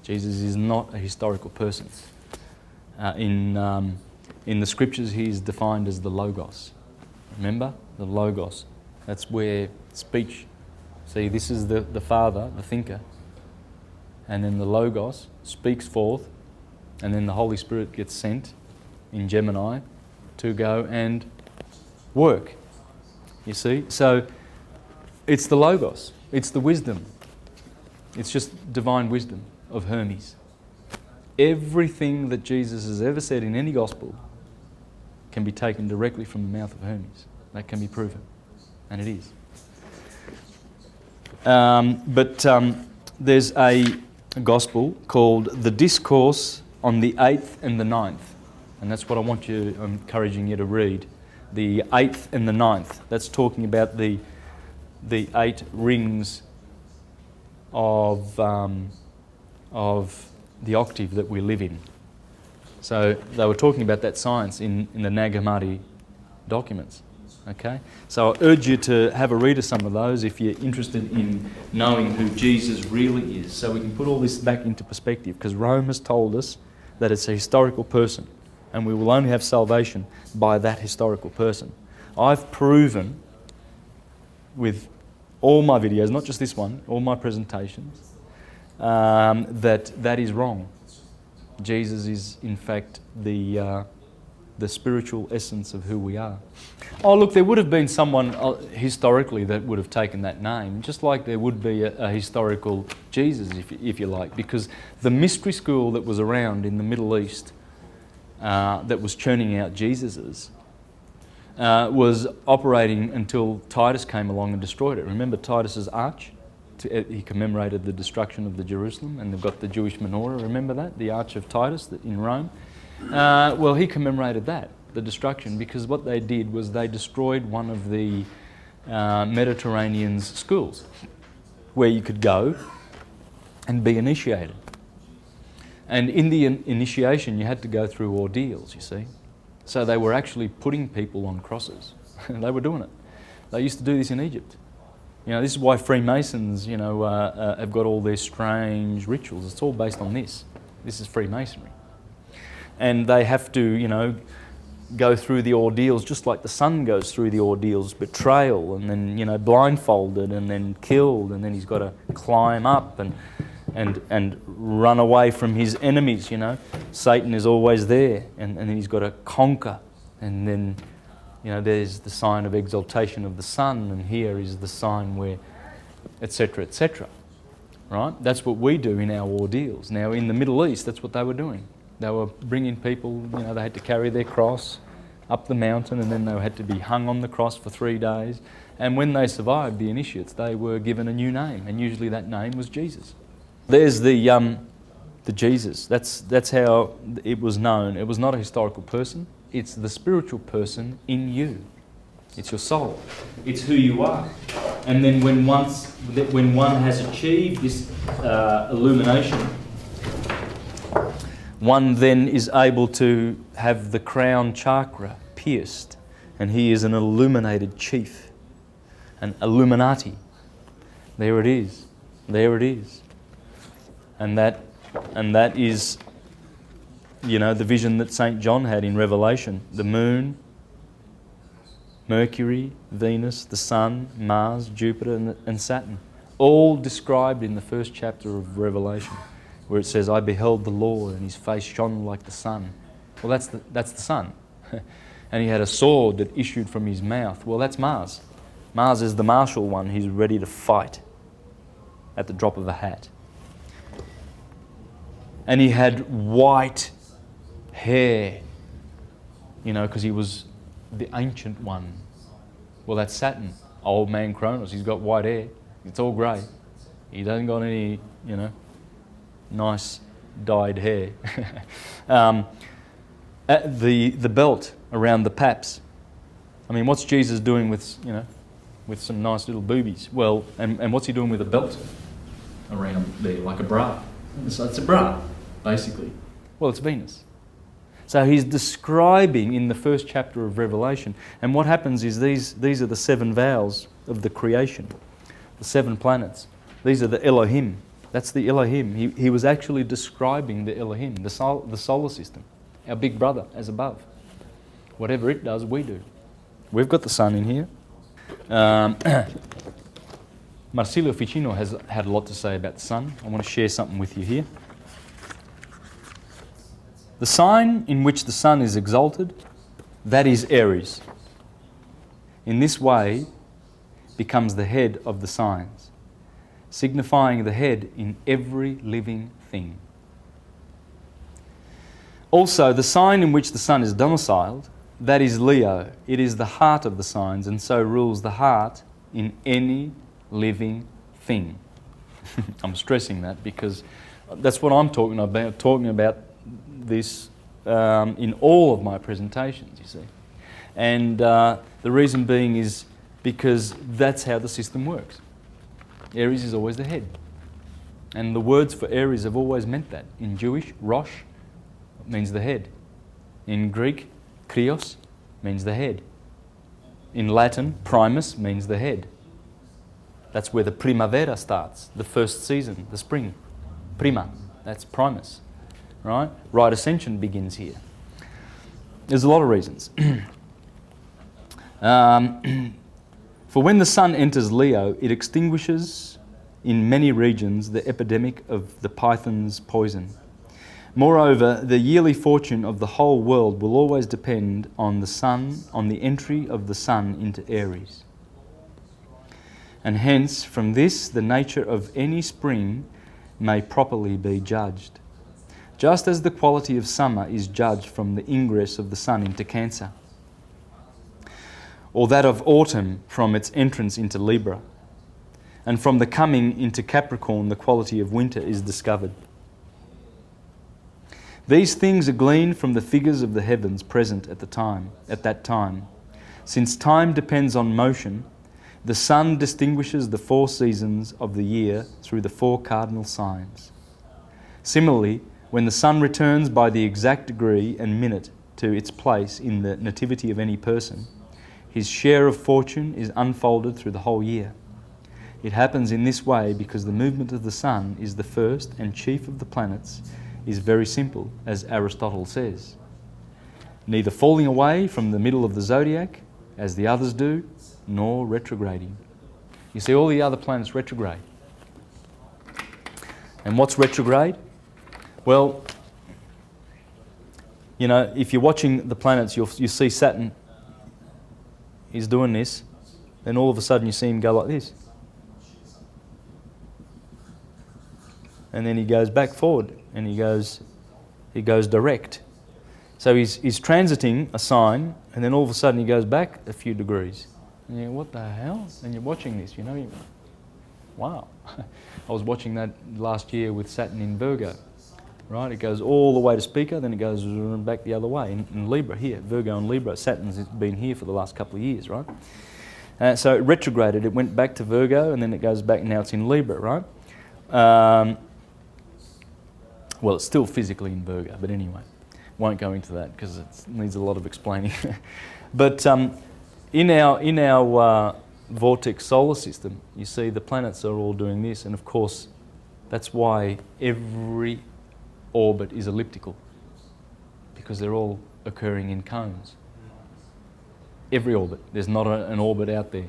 Jesus is not a historical person. In the Scriptures, he is defined as the Logos. Remember? The Logos. That's where speech... See, this is the Father, the thinker. And then the Logos speaks forth, and then the Holy Spirit gets sent in Gemini to go and work. You see? So it's the Logos. It's the wisdom. It's just divine wisdom of Hermes. Everything that Jesus has ever said in any gospel can be taken directly from the mouth of Hermes. That can be proven. And it is. But there's a gospel called the Discourse on the 8th and the 9th. And that's what I'm encouraging you to read. The 8th and the 9th. That's talking about the 8 rings of the octave that we live in. So they were talking about that science in the Nag Hammadi documents. Okay? So I urge you to have a read of some of those if you're interested in knowing who Jesus really is. So we can put all this back into perspective, because Rome has told us that it's a historical person, and we will only have salvation by that historical person. I've proven with all my videos, not just this one, all my presentations, that is wrong. Jesus is, in fact, the spiritual essence of who we are. Oh, look, there would have been someone historically that would have taken that name, just like there would be a historical Jesus, if you like, because the mystery school that was around in the Middle East that was churning out Jesuses was operating until Titus came along and destroyed it. Remember Titus's arch? He commemorated the destruction of the Jerusalem, and they've got the Jewish menorah. Remember that? The Arch of Titus in Rome. Well, he commemorated that, the destruction, because what they did was they destroyed one of the Mediterranean's schools where you could go and be initiated. And in the initiation, you had to go through ordeals, you see. So they were actually putting people on crosses. They were doing it. They used to do this in Egypt. You know, this is why Freemasons, have got all their strange rituals. It's all based on this. This is Freemasonry. And they have to, go through the ordeals just like the son goes through the ordeals, betrayal, and then, blindfolded, and then killed, and then he's got to climb up and run away from his enemies, Satan is always there, and then he's got to conquer, and then, there's the sign of exaltation of the sun, and here is the sign where, etc., etc., right? That's what we do in our ordeals. Now, in the Middle East, that's what they were doing. They were bringing people, they had to carry their cross up the mountain, and then they had to be hung on the cross for 3 days. And when they survived, the initiates, they were given a new name, and usually that name was Jesus. There's the Jesus. That's how it was known. It was not a historical person. It's the spiritual person in you. It's your soul. It's who you are. And then when one has achieved this illumination, one then is able to have the crown chakra pierced, and he is an illuminated chief, an Illuminati. There it is. There it is. And that is, the vision that St. John had in Revelation. The moon, Mercury, Venus, the sun, Mars, Jupiter, and Saturn. All described in the first chapter of Revelation, where it says, I beheld the Lord, and his face shone like the sun. Well, that's the sun. And he had a sword that issued from his mouth. Well, that's Mars. Mars is the martial one. He's ready to fight at the drop of a hat. And he had white hair, because he was the ancient one. Well, that's Saturn, old man Cronus. He's got white hair. It's all grey. He doesn't got any, nice dyed hair. The belt around the paps. I mean, what's Jesus doing with some nice little boobies? Well, and what's he doing with a belt around there, like a bra? So it's a bra, basically. Well, it's Venus. So he's describing in the first chapter of Revelation, and what happens is these are the 7 vowels of the creation, the 7 planets. These are the Eloheem. That's the Eloheem. He was actually describing the Eloheem, the solar system, our big brother as above. Whatever it does, we do. We've got the sun in here. Marsilio Ficino has had a lot to say about the sun. I want to share something with you here. The sign in which the sun is exalted, that is Aries. In this way, becomes the head of the signs, signifying the head in every living thing. Also, the sign in which the sun is domiciled, that is Leo. It is the heart of the signs, and so rules the heart in any living thing. I'm stressing that because that's what I'm talking about this in all of my presentations, you see. And the reason being is because that's how the system works. Aries is always the head. And the words for Aries have always meant that. In Jewish, Rosh means the head. In Greek, Krios means the head. In Latin, Primus means the head. That's where the primavera starts, the first season, the spring. Prima, that's Primus, right? Right ascension begins here. There's a lot of reasons. For when the sun enters Leo, it extinguishes in many regions the epidemic of the python's poison. Moreover, the yearly fortune of the whole world will always depend on the sun, on the entry of the sun into Aries. And hence, from this, the nature of any spring may properly be judged, just as the quality of summer is judged from the ingress of the sun into Cancer, or that of autumn from its entrance into Libra, and from the coming into Capricorn the quality of winter is discovered. These things are gleaned from the figures of the heavens present at that time. Since time depends on motion, the sun distinguishes the 4 seasons of the year through the 4 cardinal signs. Similarly, when the sun returns by the exact degree and minute to its place in the nativity of any person, his share of fortune is unfolded through the whole year. It happens in this way because the movement of the sun is the first and chief of the planets, is very simple, as Aristotle says. Neither falling away from the middle of the zodiac, as the others do, nor retrograding. You see, all the other planets retrograde. And what's retrograde? Well, you know, if you're watching the planets, you see Saturn is doing this, then all of a sudden you see him go like this. And then he goes back forward, and he goes direct. So he's transiting a sign, and then all of a sudden he goes back a few degrees. And you go, what the hell? And you're watching this, you know, wow. I was watching that last year with Saturn in Virgo, right? It goes all the way to Speaker, then it goes back the other way in Libra here, Virgo and Libra. Saturn's been here for the last couple of years, right? So it retrograded, it went back to Virgo, and then it goes back, now it's in Libra, right? Well, it's still physically in Virgo, but anyway, won't go into that because it needs a lot of explaining. But in our vortex solar system, you see the planets are all doing this, and of course, that's why every orbit is elliptical, because they're all occurring in cones. Every orbit. There's not an orbit out there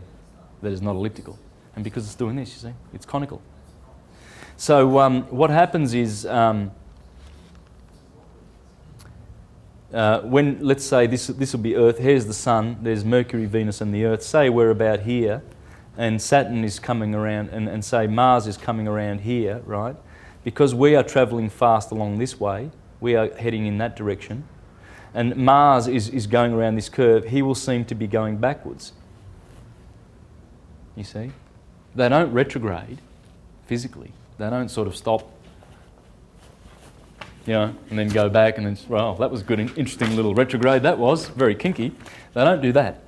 that is not elliptical. And because it's doing this, you see, it's conical. So what happens is when, let's say this will be Earth, here's the Sun, there's Mercury, Venus and the Earth. Say we're about here and Saturn is coming around and say Mars is coming around here, right? Because we are travelling fast along this way, we are heading in that direction, and Mars is going around this curve, he will seem to be going backwards. You see? They don't retrograde physically. They don't sort of stop, you know, and then go back and then, well, that was good, interesting little retrograde, that was, very kinky. They don't do that.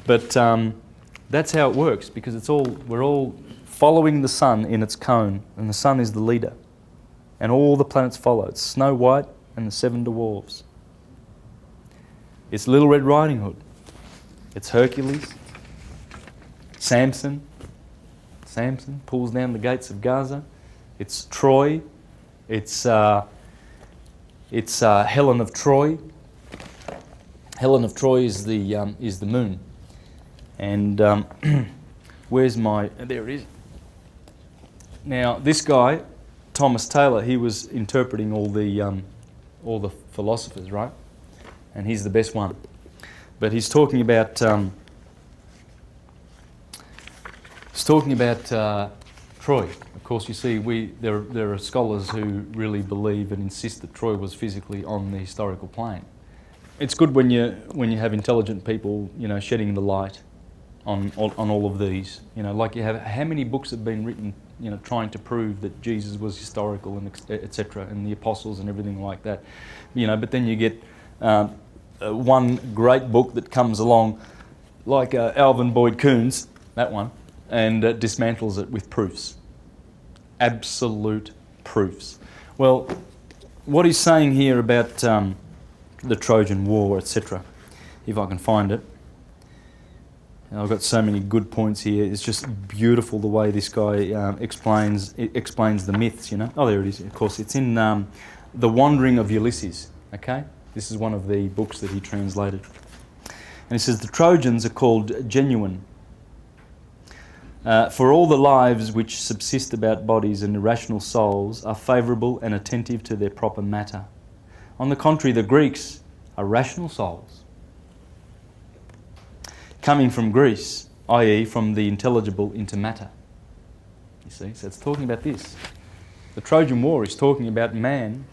But that's how it works, because we're all following the sun in its cone, and the sun is the leader. And all the planets follow. It's Snow White and the 7 dwarves. It's Little Red Riding Hood. It's Hercules. Samson pulls down the gates of Gaza. It's Troy. It's Helen of Troy. Helen of Troy is the moon. And where's my? There it is. Now this guy, Thomas Taylor, he was interpreting all the philosophers, right? And he's the best one. But he's talking about Troy. Of course, you see, there are scholars who really believe and insist that Troy was physically on the historical plane. It's good when you have intelligent people, shedding the light on all of these. Like you have, how many books have been written, trying to prove that Jesus was historical and etc. and the apostles and everything like that. But then you get one great book that comes along, like Alvin Boyd Coon's, that one, and dismantles it with proofs. Absolute proofs. Well, what he's saying here about the Trojan War, etc., if I can find it. I've got so many good points here. It's just beautiful the way this guy explains the myths, Oh, there it is. Of course, it's in The Wandering of Ulysses, okay? This is one of the books that he translated. And he says, the Trojans are called genuine. For all the lives which subsist about bodies and irrational souls are favourable and attentive to their proper matter. On the contrary, the Greeks are rational souls, coming from Greece, i.e. from the intelligible into matter. You see, so it's talking about this. The Trojan War is talking about man